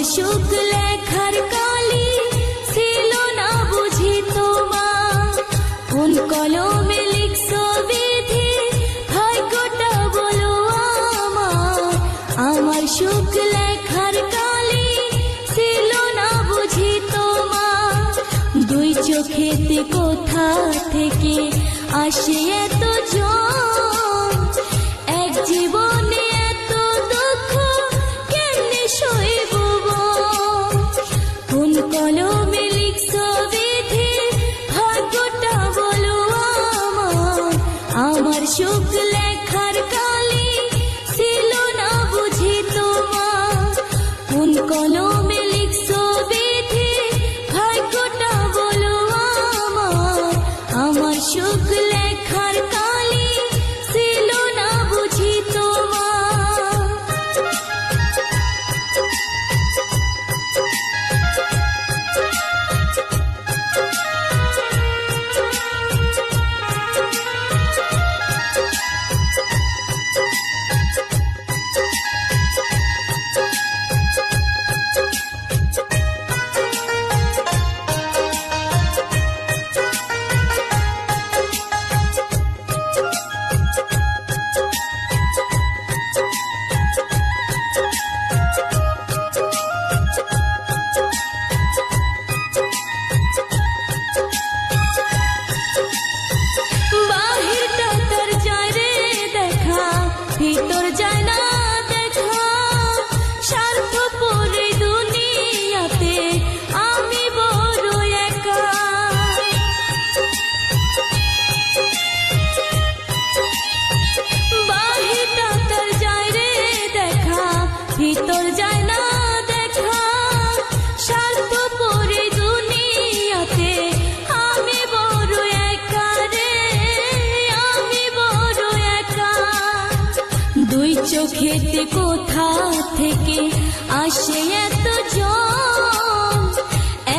সুখ লেখার কালি ছিল না বুঝি তোমার, কোন কলমে লিখছো বিধি ভাগ্যটা বলো আমার। আমার সুখ লেখার কালি ছিল না বুঝি তোমার, দুই চোখেতে কোথা থেকে আসে এত জন, এক জীবনে এত দুঃখ কেমনে সইব। কোন কলমে লিখছো বিধি ভাগ্যটা বলো আমার। আমার সুখ লেখার কালি ছিল না বুঝি তোমার, কোন কলমে লিখছো বিধি ভাগ্যটা বলো আমার। আমার সুখ লেখার কালি ছিল না বুঝি তোমার। বাহিরটা তার যায় রে দেখা, ভিতর যায় না দেখা, স্বার্থপর এই দুনিয়াতে আমি বড় একা। বাহিরটা তার যায় রে দেখা, ভিতর যায় না দেখা, স্বার্থপর এই দুনিয়াতে আমি বড় একা রে, আমি বড় একা। দুই চোখেতে কোথা থেকে আসে এত জন,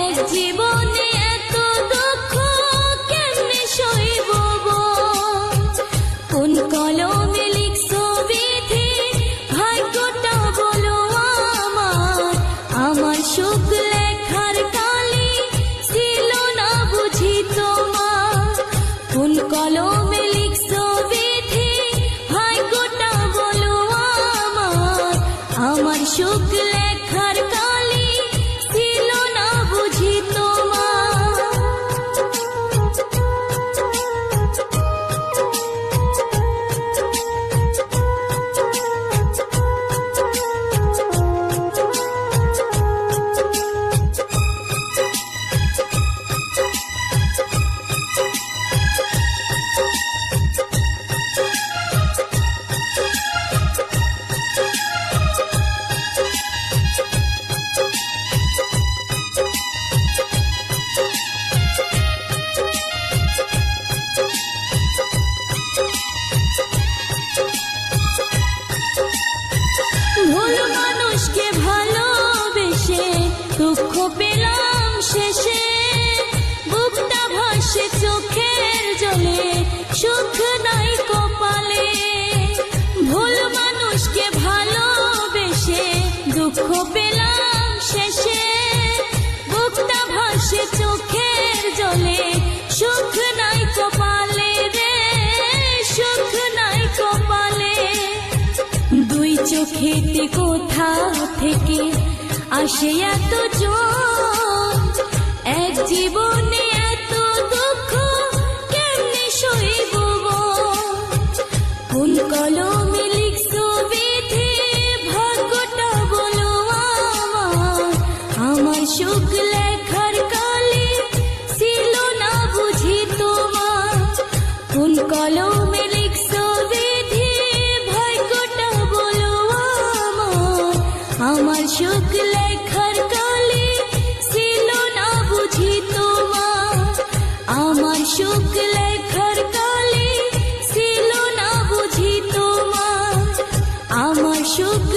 এক জীবনে এত দুঃখ কেমনে সইব। কোন কলমে লিখছো বিধি ভাগ্যটা বলো আমার। আমার সুখ লেখার কালি ছিল না বুঝি তোমার, কোন কলমে লিখছো বিধি ভাগ্যটা বলো আমার। আমার সুখ লেখার কালি ছিল না বুঝি তোমার। ভুল মানুষকে ভালোবেসে দুঃখ পেলাম শেষে, বুকটা ভাসে চোখের জলে সুখ নাই কপালে। ভুল মানুষকে ভালোবেসে দুঃখ পেলাম শেষে, বুকটা ভাসে চোখের জলে সুখ নাই কপালে রে, সুখ নাই কপালে। দুই চোখেতে কোথা থেকে আসে এত জন, এক জীবনে এত দুঃখ কেমনে সইব। কোন কলমে লিখছো বিধি ভাগ্যটা বলো আমার। আমার সুখ লেখার কালি ছিল না বুঝি তোমার, কোন কলমে লিখছো বিধি ভাগ্যটা বলো আমার। আমার সুখ লেখার কালি ছিল না বুঝি তোমার, আমার সুখ লেখার কালি ছিল না বুঝি তোমার। আমার সুখ